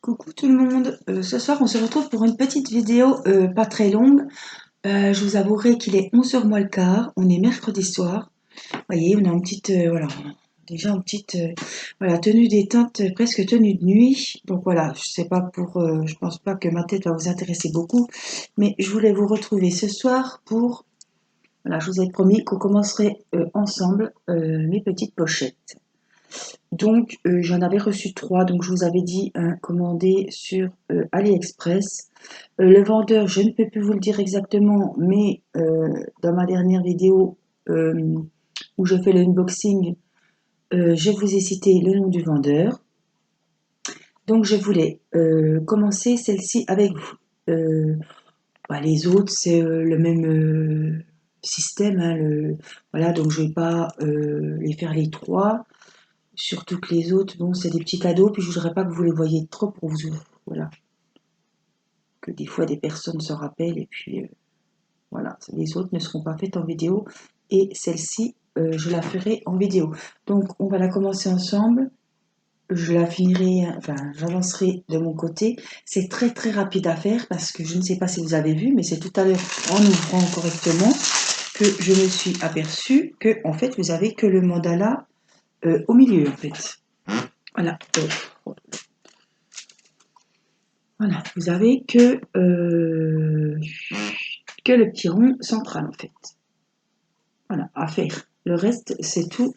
Coucou tout le monde, ce soir on se retrouve pour une petite vidéo pas très longue. Je vous avouerai qu'il est 11h moins le quart, on est mercredi soir. Vous voyez, on a une petite, voilà, déjà une petite voilà, tenue détente, presque tenue de nuit. Donc voilà, je sais pas pour, je pense pas que ma tête va vous intéresser beaucoup, mais je voulais vous retrouver ce soir pour, voilà, je vous ai promis qu'on commencerait ensemble mes petites pochettes. Donc, j'en avais reçu 3, donc je vous avais dit, hein, commander sur AliExpress. Le vendeur, je ne peux plus vous le dire exactement, mais dans ma dernière vidéo où je fais le unboxing, je vous ai cité le nom du vendeur. Donc, je voulais commencer celle-ci avec vous. Les autres, c'est le même système, hein, voilà, donc je ne vais pas les faire les 3. Surtout que les autres, bon, c'est des petits cadeaux, puis je voudrais pas que vous les voyiez trop pour vous, voilà, que des fois des personnes se rappellent, et puis voilà, les autres ne seront pas faites en vidéo, et celle-ci, je la ferai en vidéo. Donc, on va la commencer ensemble, je la finirai, enfin, j'avancerai de mon côté. C'est très très rapide à faire, parce que je ne sais pas si vous avez vu, mais c'est tout à l'heure, en ouvrant correctement, que je me suis aperçue que, en fait, vous avez que le mandala au milieu, en fait. Voilà. Voilà, vous avez que le petit rond central en fait. Voilà, à faire. Le reste, c'est tout,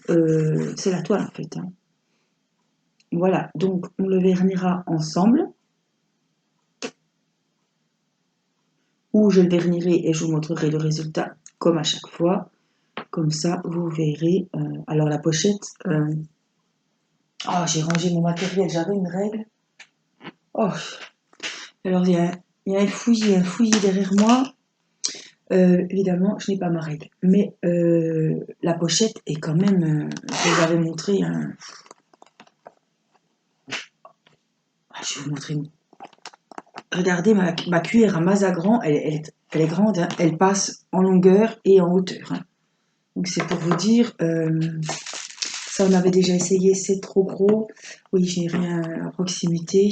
c'est la toile en fait. Hein. Voilà, donc on le vernira ensemble. Ou je le vernirai et je vous montrerai le résultat comme à chaque fois. Comme ça, vous verrez. Alors la pochette. Oh, j'ai rangé mon matériel, j'avais une règle. Oh, alors il y a un fouillis derrière moi. Évidemment, je n'ai pas ma règle. Mais la pochette est quand même, je vous avais montré un... je vais vous montrer une... Regardez ma cuillère à Mazagran, elle est grande, hein, elle passe en longueur et en hauteur. Hein. Donc c'est pour vous dire, ça on avait déjà essayé, c'est trop gros. Oui, je n'ai rien à proximité,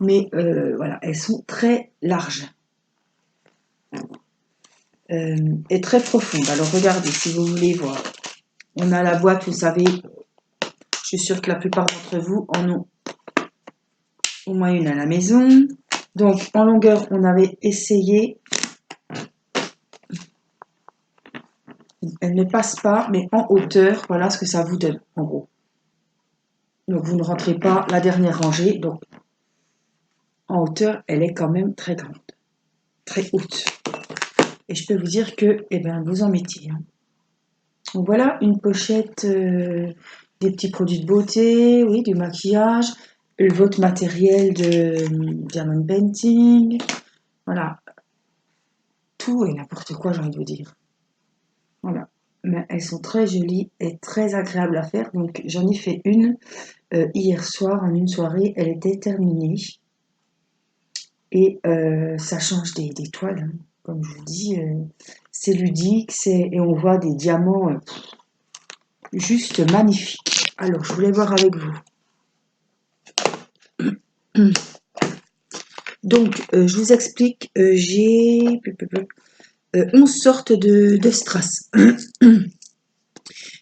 mais voilà, elles sont très larges. Et très profondes. Alors regardez, si vous voulez voir. On a la boîte, vous savez, je suis sûre que la plupart d'entre vous en ont au moins une à la maison. Donc, en longueur, on avait essayé. Elle ne passe pas, mais en hauteur, voilà ce que ça vous donne, en gros. Donc, vous ne rentrez pas la dernière rangée. Donc, en hauteur, elle est quand même très grande, très haute. Et je peux vous dire que, eh ben, vous en mettiez. Hein. Donc, voilà une pochette, des petits produits de beauté, oui, du maquillage, votre matériel de diamond painting. Voilà, tout et n'importe quoi, j'ai envie de vous dire. Voilà. Mais elles sont très jolies et très agréables à faire. Donc, j'en ai fait une hier soir en une soirée. Elle était terminée. Et ça change des toiles. Hein. Comme je vous dis, c'est ludique. Et on voit des diamants juste magnifiques. Alors, je voulais voir avec vous. Donc, je vous explique. J'ai 11 sortes de strass.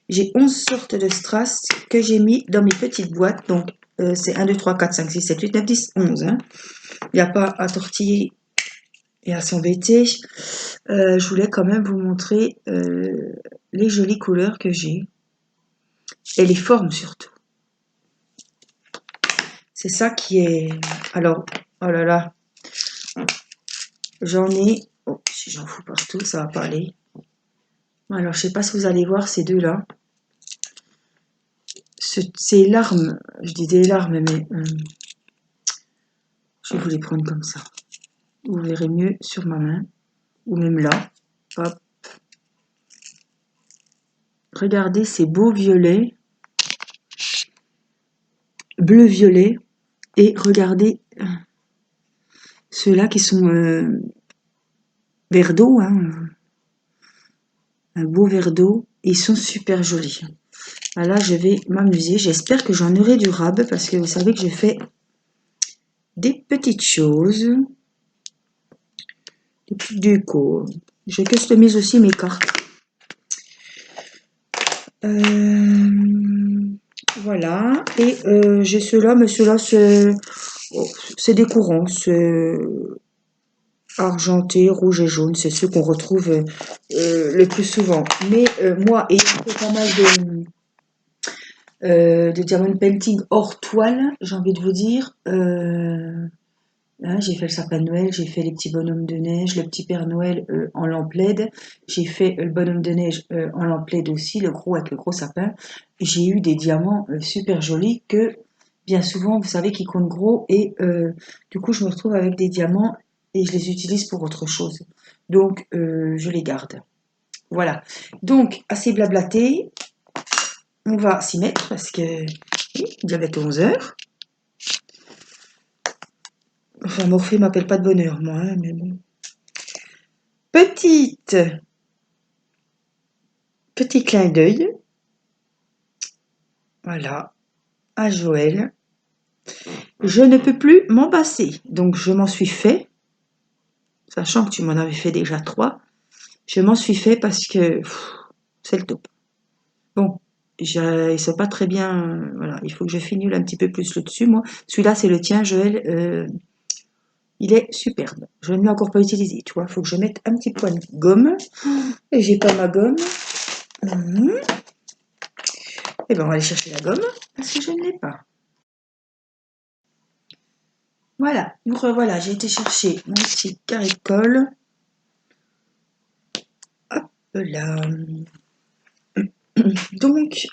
J'ai 11 sortes de strass que j'ai mis dans mes petites boîtes. Donc, c'est 1, 2, 3, 4, 5, 6, 7, 8, 9, 10, 11. Hein. Il n'y a pas à tortiller et à s'embêter. Je voulais quand même vous montrer les jolies couleurs que j'ai. Et les formes surtout. C'est ça qui est... Alors, oh là là. J'en ai... Oh, si j'en fous partout, ça va pas aller. Alors, je sais pas si vous allez voir ces deux-là. Ces larmes, je dis des larmes, mais je vais vous les prendre comme ça. Vous verrez mieux sur ma main, ou même là. Hop. Regardez ces beaux violets, bleu-violet, et regardez ceux-là qui sont vert d'eau, hein, un beau vert d'eau, ils sont super jolis. Là, je vais m'amuser. J'espère que j'en aurai du rab, parce que vous savez que je fais des petites choses, des petites décos. Je customise aussi mes cartes. Voilà, et j'ai ceux-là, mais ceux-là, c'est des courants, c'est argenté, rouge et jaune, c'est ceux qu'on retrouve le plus souvent. Mais moi, ayant fait pas mal de diamond painting hors toile, j'ai envie de vous dire, hein, j'ai fait le sapin de Noël, j'ai fait les petits bonhommes de neige, le petit Père Noël en lampe LED, j'ai fait le bonhomme de neige en lampe LED aussi, le gros avec le gros sapin. J'ai eu des diamants super jolis que bien souvent, vous savez, qui comptent gros et du coup, je me retrouve avec des diamants et je les utilise pour autre chose. Donc, je les garde. Voilà. Donc, assez blablaté, on va s'y mettre parce que oui, il va être 11 heures. Enfin, Morphée m'appelle pas de bonne heure, moi, hein, mais bon. Petit clin d'œil, voilà, à Joël. Je ne peux plus m'en passer, donc je m'en suis fait, sachant que tu m'en avais fait déjà 3. Je m'en suis fait parce que c'est le top. Bon, il sait pas très bien, voilà, il faut que je finule un petit peu plus le dessus, moi. Celui-là, c'est le tien, Joël. Il est superbe. Je ne l'ai encore pas utilisé, tu vois. Il faut que je mette un petit point de gomme. Et j'ai pas ma gomme. Et ben, on va aller chercher la gomme parce que je ne l'ai pas. Voilà, nous revoilà, j'ai été chercher mon petit carré de colle. Hop là. Donc,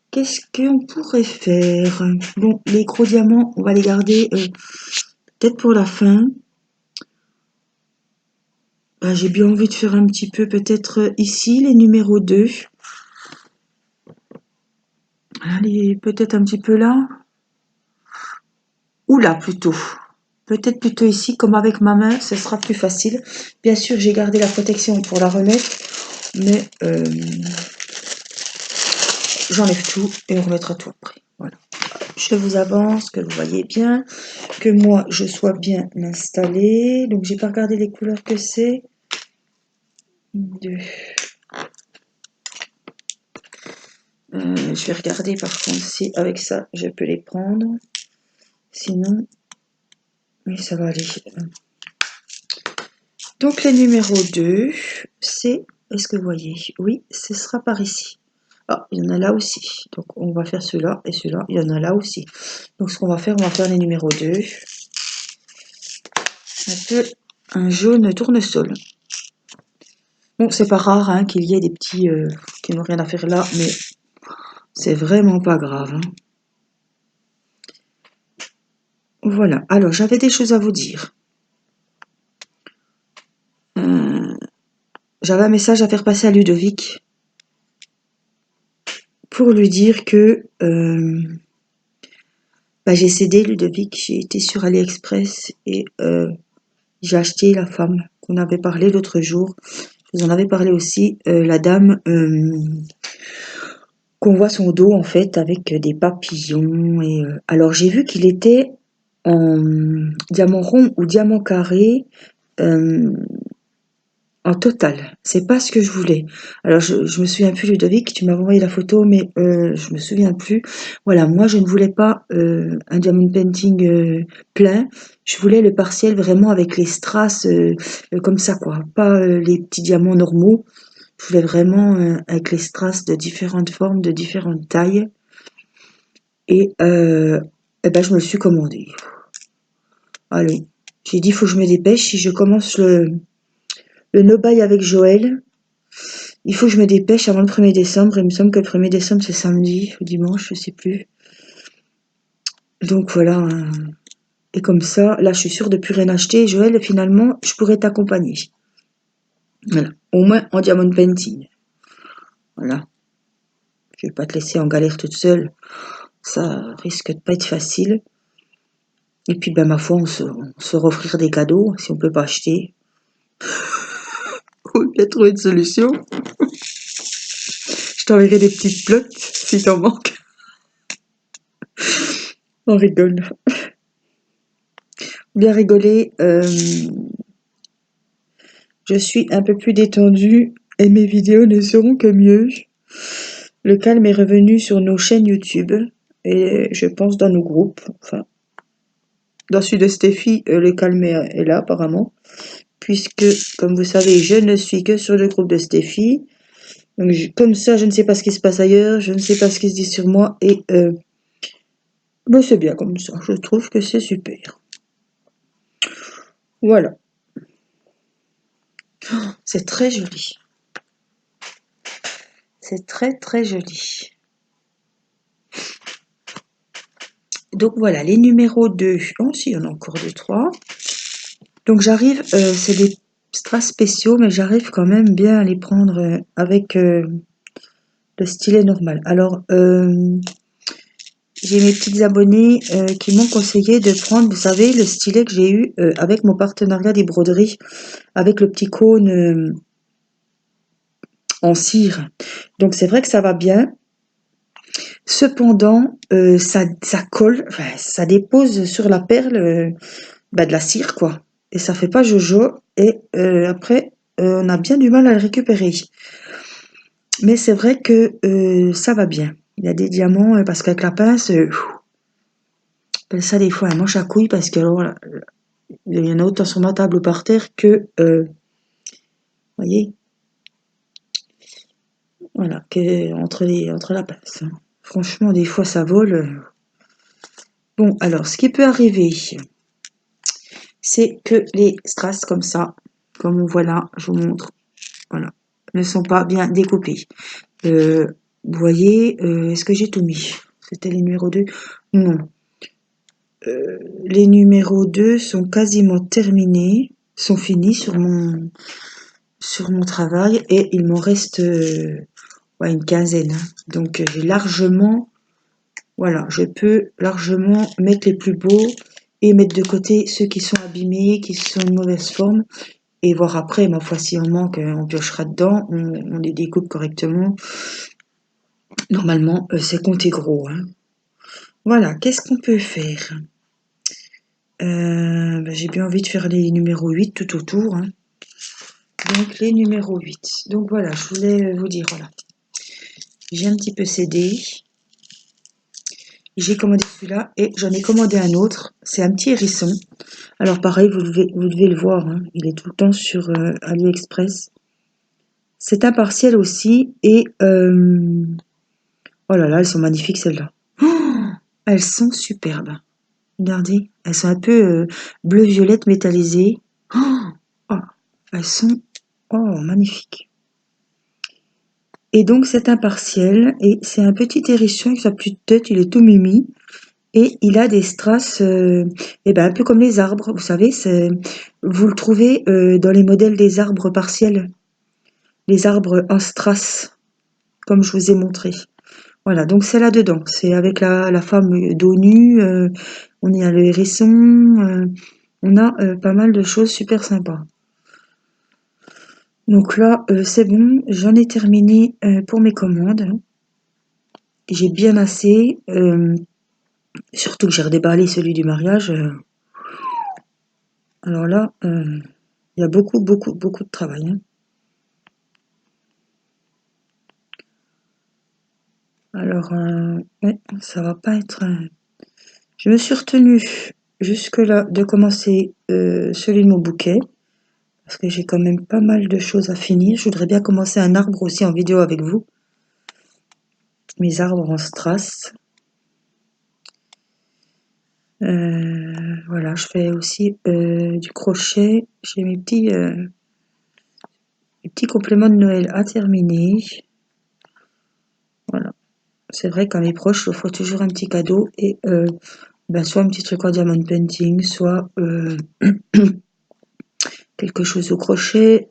qu'est-ce qu'on pourrait faire? Bon, les gros diamants, on va les garder peut-être pour la fin. J'ai bien envie de faire un petit peu peut-être ici, les numéros 2. Allez, peut-être un petit peu là. Ou là plutôt. Peut-être plutôt ici, comme avec ma main, ce sera plus facile. Bien sûr, j'ai gardé la protection pour la remettre, mais j'enlève tout et on remettra tout après. Voilà. Je vous avance, que vous voyez bien, que moi je sois bien installée. Donc j'ai pas regardé les couleurs que c'est. 2. Je vais regarder par contre si avec ça je peux les prendre. Sinon, oui, ça va aller. Donc les numéros 2, c'est, est-ce que vous voyez? Oui, ce sera par ici. Ah, il y en a là aussi. Donc on va faire ceux-là et ceux-là, il y en a là aussi. Donc ce qu'on va faire, on va faire les numéros 2. Un peu un jaune tournesol. Bon, c'est pas rare hein, qu'il y ait des petits qui n'ont rien à faire là, mais c'est vraiment pas grave. Hein. Voilà, alors j'avais des choses à vous dire. J'avais un message à faire passer à Ludovic pour lui dire que j'ai cédé Ludovic, j'ai été sur AliExpress et j'ai acheté la femme qu'on avait parlé l'autre jour. Je vous en avais parlé aussi, la dame qu'on voit son dos en fait avec des papillons. Et alors j'ai vu qu'il était en diamant rond ou diamant carré. En total, c'est pas ce que je voulais. Alors je me souviens plus Ludovic, tu m'as envoyé la photo, mais je me souviens plus. Voilà, moi je ne voulais pas un diamond painting plein. Je voulais le partiel vraiment avec les strass comme ça quoi, pas les petits diamants normaux. Je voulais vraiment avec les strass de différentes formes, de différentes tailles. Et je me le suis commandé. Allez, j'ai dit faut que je me dépêche si je commence le no-buy avec Joël. Il faut que je me dépêche avant le 1er décembre. Il me semble que le 1er décembre, c'est samedi ou dimanche, je sais plus. Donc voilà. Et comme ça, là, je suis sûre de plus rien acheter. Joël, finalement, je pourrais t'accompagner. Voilà. Au moins en diamond painting. Voilà. Je vais pas te laisser en galère toute seule. Ça risque de pas être facile. Et puis, ma foi, on se offrir des cadeaux si on peut pas acheter. On va trouver une solution. Je t'enverrai des petites plots si t'en manques. On rigole. bien rigolé. Je suis un peu plus détendue et mes vidéos ne seront que mieux. Le calme est revenu sur nos chaînes YouTube et je pense dans nos groupes. Enfin, dans celui de Steffi, le calme est là apparemment, puisque, comme vous savez, je ne suis que sur le groupe de Steffi. Donc, comme ça, je ne sais pas ce qui se passe ailleurs, je ne sais pas ce qui se dit sur moi et ben, c'est bien comme ça. Je trouve que c'est super. Voilà, c'est très joli. C'est très très joli. Donc voilà, les numéros 2. Oh, si, il y en a encore 2, 3. Donc j'arrive, c'est des strass spéciaux, mais j'arrive quand même bien à les prendre avec le stylet normal. Alors, j'ai mes petites abonnées qui m'ont conseillé de prendre, vous savez, le stylet que j'ai eu avec mon partenariat des broderies, avec le petit cône en cire. Donc c'est vrai que ça va bien. Cependant, ça colle, enfin, ça dépose sur la perle de la cire, quoi. Et ça fait pas jojo. Et après, on a bien du mal à le récupérer. Mais c'est vrai que ça va bien. Il y a des diamants, parce qu'avec la pince, j'appelle ça des fois un manche à couilles, parce que alors, là, il y en a autant sur ma table ou par terre que, voyez, voilà, que entre la pince, hein. Franchement, des fois, ça vole. Bon, alors, ce qui peut arriver, c'est que les strass comme ça, comme on voit là, je vous montre, voilà, ne sont pas bien découpés. Vous voyez, est-ce que j'ai tout mis? C'était les numéros 2? Non. Les numéros 2 sont quasiment terminés, sont finis sur mon travail et il m'en reste ouais, une quinzaine, hein. Donc j'ai largement, voilà, je peux largement mettre les plus beaux et mettre de côté ceux qui sont abîmés, qui sont en mauvaise forme. Et voir après, ma foi, si on manque, on piochera dedans, on les découpe correctement. Normalement, c'est compté gros, hein. Voilà, qu'est-ce qu'on peut faire? J'ai bien envie de faire les numéros 8 tout autour, hein. Donc les numéros 8. Donc voilà, je voulais vous dire, voilà. J'ai un petit peu cédé. J'ai commandé celui-là et j'en ai commandé un autre. C'est un petit hérisson. Alors pareil, vous devez le voir, hein. Il est tout le temps sur AliExpress. C'est un partiel aussi et oh là là, elles sont magnifiques celles-là. Oh, elles sont superbes. Regardez, elles sont un peu bleu-violette métallisées. Oh, oh, elles sont magnifiques. Et donc c'est un partiel et c'est un petit hérisson avec sa petite tête, il est tout mimi et il a des strass un peu comme les arbres, vous savez, vous le trouvez dans les modèles des arbres partiels, les arbres en strass, comme je vous ai montré. Voilà, donc c'est là-dedans, c'est avec la femme dos nue, on y a le hérisson, on a pas mal de choses super sympas. Donc là, c'est bon, j'en ai terminé pour mes commandes. J'ai bien assez, surtout que j'ai redéballé celui du mariage. Alors là, il y a beaucoup, beaucoup, beaucoup de travail, hein. Alors, ouais, ça va pas être... Je me suis retenue jusque-là de commencer celui de mon bouquet, parce que j'ai quand même pas mal de choses à finir. Je voudrais bien commencer un arbre aussi en vidéo avec vous. Mes arbres en strass. Voilà, je fais aussi du crochet. J'ai mes petits compléments de Noël à terminer. Voilà. C'est vrai qu'à mes proches, il faut toujours un petit cadeau et soit un petit truc en diamond painting, soit quelque chose au crochet.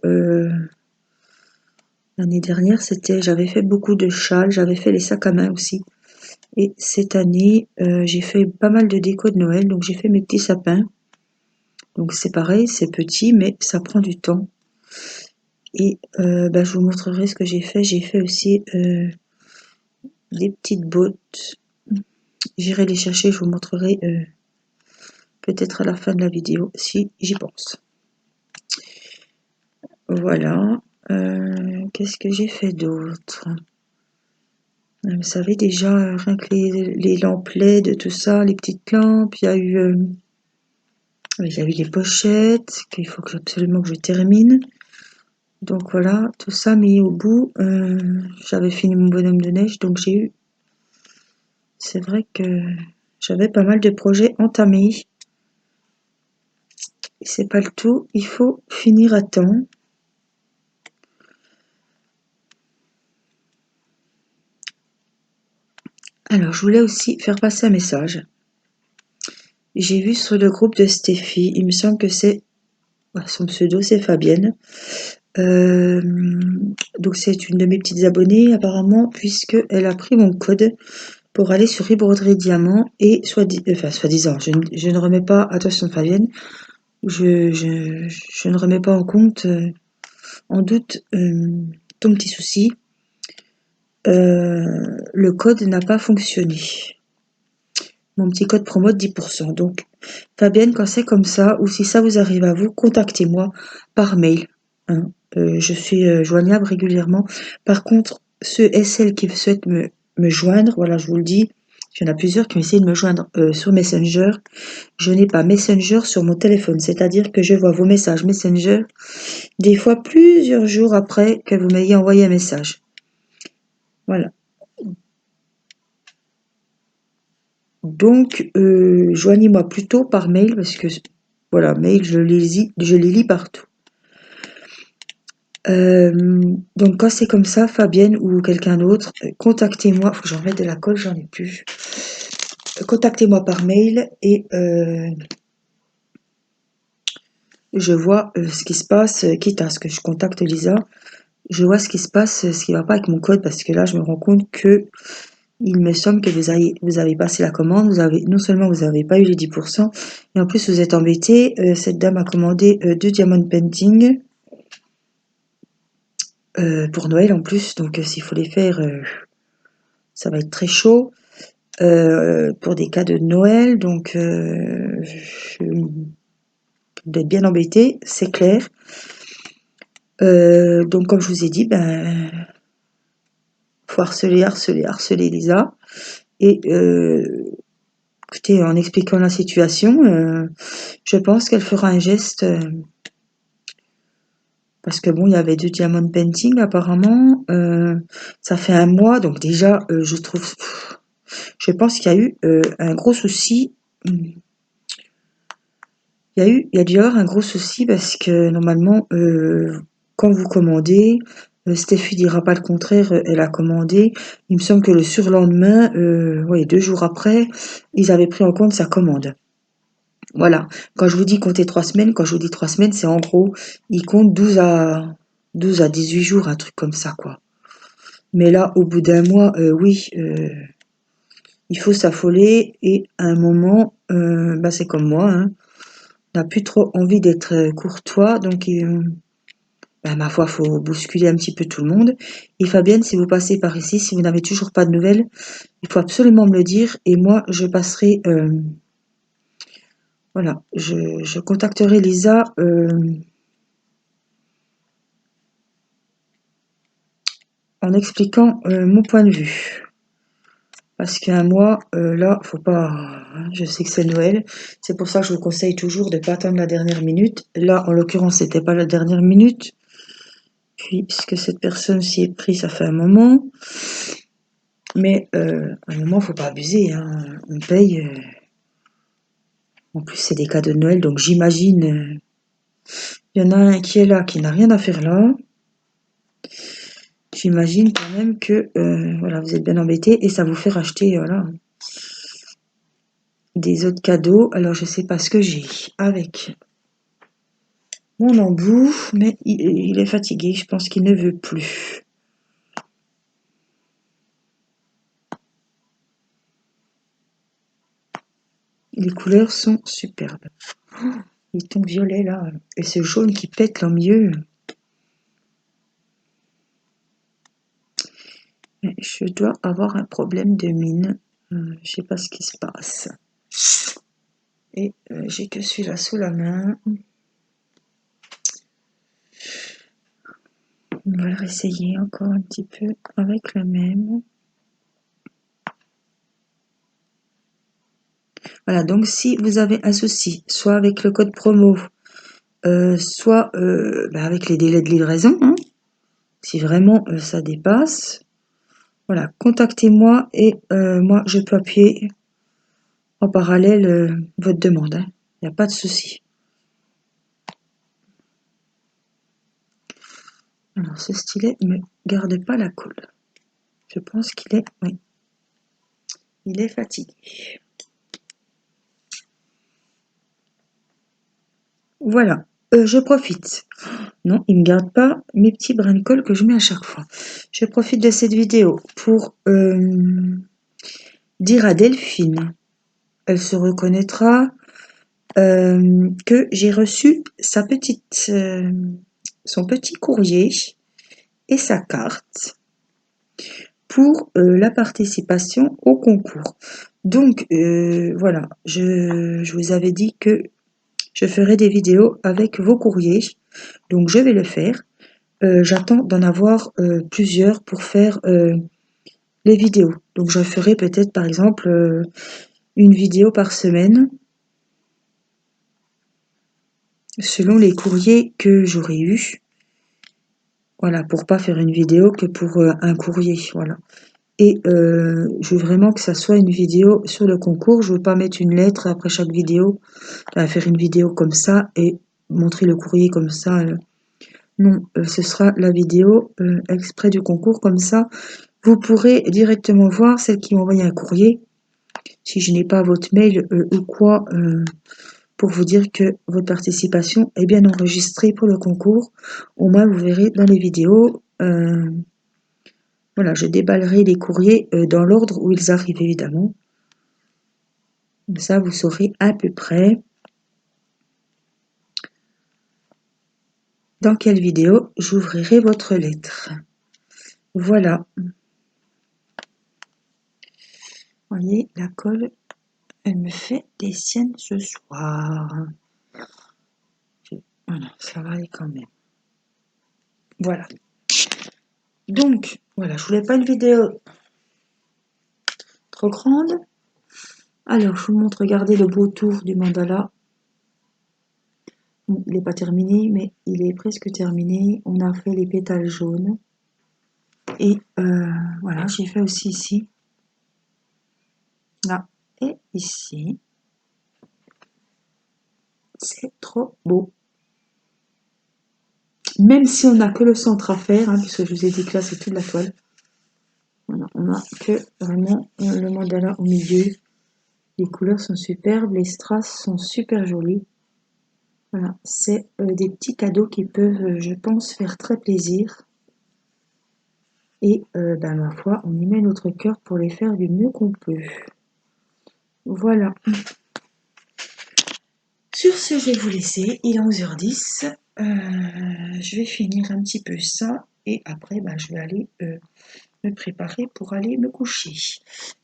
L'année dernière, j'avais fait beaucoup de châles, j'avais fait les sacs à main aussi. Et cette année, j'ai fait pas mal de déco de Noël, donc j'ai fait mes petits sapins. Donc c'est pareil, c'est petit, mais ça prend du temps. Et je vous montrerai ce que j'ai fait. J'ai fait aussi des petites bottes. J'irai les chercher, je vous montrerai peut-être à la fin de la vidéo, si j'y pense. Voilà. Qu'est-ce que j'ai fait d'autre? Vous savez déjà, rien que les lampes LED, tout ça, les petites lampes, il y a eu les pochettes, qu'il faut absolument que je termine. Donc voilà, tout ça mis au bout. J'avais fini mon bonhomme de neige, donc c'est vrai que j'avais pas mal de projets entamés. C'est pas le tout, il faut finir à temps. Alors, je voulais aussi faire passer un message. J'ai vu sur le groupe de Stéphie, il me semble que son pseudo, c'est Fabienne. Donc c'est une de mes petites abonnées apparemment, puisque elle a pris mon code pour aller sur eBroderie Diamant et soi-disant, je ne remets pas, attention Fabienne, je ne remets pas en doute ton petit souci. Le code n'a pas fonctionné. Mon petit code promo de 10%. Donc, Fabienne, quand c'est comme ça, ou si ça vous arrive à vous, contactez-moi par mail. Hein. Je suis joignable régulièrement. Par contre, ceux et celles qui souhaitent me joindre, voilà, je vous le dis, il y en a plusieurs qui ont essayé de me joindre sur Messenger. Je n'ai pas Messenger sur mon téléphone, c'est-à-dire que je vois vos messages Messenger des fois plusieurs jours après que vous m'ayez envoyé un message. Voilà. Donc, joignez-moi plutôt par mail parce que, voilà, mail, je les lis partout. Donc, quand c'est comme ça, Fabienne ou quelqu'un d'autre, contactez-moi. Faut que j'en remette de la colle, j'en ai plus. Contactez-moi par mail et je vois ce qui se passe, quitte à ce que je contacte Lisa. Je vois ce qui se passe, ce qui va pas avec mon code parce que là, je me rends compte que il me semble que vous avez passé la commande, non seulement vous n'avez pas eu les 10%, et en plus vous êtes embêté. Cette dame a commandé 2 diamond painting pour Noël en plus, donc s'il faut les faire, ça va être très chaud pour des cadeaux de Noël, donc je d'être bien embêtée, c'est clair. Donc comme je vous ai dit, faut harceler Lisa. Et écoutez, en expliquant la situation, je pense qu'elle fera un geste parce que bon, il y avait 2 diamond painting apparemment. Ça fait un mois, donc déjà, je pense qu'il y a eu un gros souci. Il y a dû y avoir un gros souci parce que normalement, quand vous commandez, Steffi dira pas le contraire, elle a commandé. Il me semble que le surlendemain, 2 jours après, ils avaient pris en compte sa commande. Voilà. Quand je vous dis compter 3 semaines, quand je vous dis 3 semaines, c'est en gros, ils comptent 12 à 18 jours, un truc comme ça, quoi. Mais là, au bout d'un mois, oui, il faut s'affoler et à un moment, c'est comme moi, hein, on n'a plus trop envie d'être courtois, donc ma foi, faut bousculer un petit peu tout le monde. Et Fabienne, si vous passez par ici, si vous n'avez toujours pas de nouvelles, il faut absolument me le dire et moi, je passerai, voilà, je contacterai Lisa en expliquant mon point de vue. Parce qu'un mois, là, faut pas. Hein, je sais que c'est Noël. C'est pour ça que je vous conseille toujours de ne pas attendre la dernière minute. Là, en l'occurrence, c'était pas la dernière minute. Puis, puisque cette personne s'y est pris, ça fait un moment. Mais à un moment, faut pas abuser. Hein. On paye. En plus, c'est des cadeaux de Noël, donc j'imagine. Il y en a un qui est là, qui n'a rien à faire là. J'imagine quand même que voilà, vous êtes bien embêté et ça vous fait racheter voilà, des autres cadeaux. Alors je sais pas ce que j'ai avec mon embout, mais il est fatigué, je pense qu'il ne veut plus. Les couleurs sont superbes. Les tons violets là, et ce jaune qui pète là au milieu. Je dois avoir un problème de mine. Je sais pas ce qui se passe. Et j'ai que celui-là sous la main. On va le réessayer encore un petit peu avec le même. Voilà, donc si vous avez un souci, soit avec le code promo, soit avec les délais de livraison, hein, si vraiment ça dépasse, voilà, contactez-moi et moi je peux appuyer en parallèle votre demande. Hein. Il n'y a pas de souci. Alors ce stylet ne garde pas la colle. Je pense qu'il est, oui, il est fatigué. Voilà, je profite. Non, il ne me garde pas mes petits brins de colle que je mets à chaque fois. Je profite de cette vidéo pour dire à Delphine, elle se reconnaîtra, que j'ai reçu son petit courrier et sa carte pour la participation au concours. Donc voilà, je vous avais dit que je ferai des vidéos avec vos courriers, donc je vais le faire. J'attends d'en avoir plusieurs pour faire les vidéos. Donc je ferai peut-être par exemple une vidéo par semaine selon les courriers que j'aurai eus. Voilà, pour pas faire une vidéo que pour un courrier, voilà. Et je veux vraiment que ça soit une vidéo sur le concours. Je veux pas mettre une lettre après chaque vidéo, faire une vidéo comme ça et montrer le courrier comme ça. Non, ce sera la vidéo exprès du concours, comme ça vous pourrez directement voir celle qui m'a envoyé un courrier. Si je n'ai pas votre mail ou quoi, pour vous dire que votre participation est bien enregistrée pour le concours. Au moins, vous verrez dans les vidéos. Voilà, je déballerai les courriers dans l'ordre où ils arrivent, évidemment. Comme ça, vous saurez à peu près dans quelle vidéo j'ouvrirai votre lettre. Voilà. Vous voyez, la colle, elle me fait des siennes ce soir. Voilà, ça va aller quand même. Voilà. Donc, voilà, je voulais pas une vidéo trop grande. Alors, je vous montre, regardez le beau tour du mandala. Bon, il n'est pas terminé, mais il est presque terminé. On a fait les pétales jaunes. Et voilà, j'ai fait aussi ici, là et ici. C'est trop beau. Même si on n'a que le centre à faire, hein, puisque je vous ai dit que là, c'est toute la toile. Voilà, on n'a que vraiment le mandala au milieu. Les couleurs sont superbes, les strass sont super jolies. Voilà, c'est des petits cadeaux qui peuvent, je pense, faire très plaisir. Et ma foi, on y met notre cœur pour les faire du mieux qu'on peut. Voilà. Sur ce, je vais vous laisser. Il est 11h10. Je vais finir un petit peu ça. Et après, je vais aller me préparer pour aller me coucher.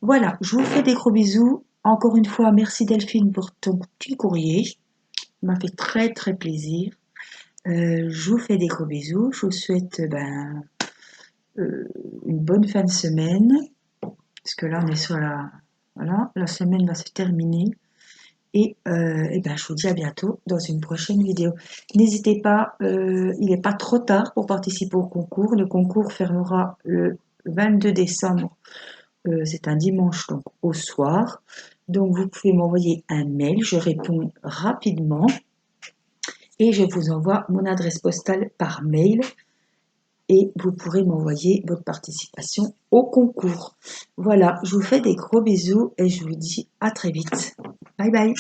Voilà, je vous fais des gros bisous. Encore une fois, merci Delphine pour ton petit courrier. Ça m'a fait très très plaisir. Je vous fais des gros bisous. Je vous souhaite une bonne fin de semaine. Parce que là, on est sur la... Voilà, la semaine va se terminer. Et je vous dis à bientôt dans une prochaine vidéo. N'hésitez pas, il n'est pas trop tard pour participer au concours. Le concours fermera le 22 décembre. C'est un dimanche, donc au soir. Donc vous pouvez m'envoyer un mail, je réponds rapidement. Et je vous envoie mon adresse postale par mail. Et vous pourrez m'envoyer votre participation au concours. Voilà, je vous fais des gros bisous et je vous dis à très vite. Bye bye.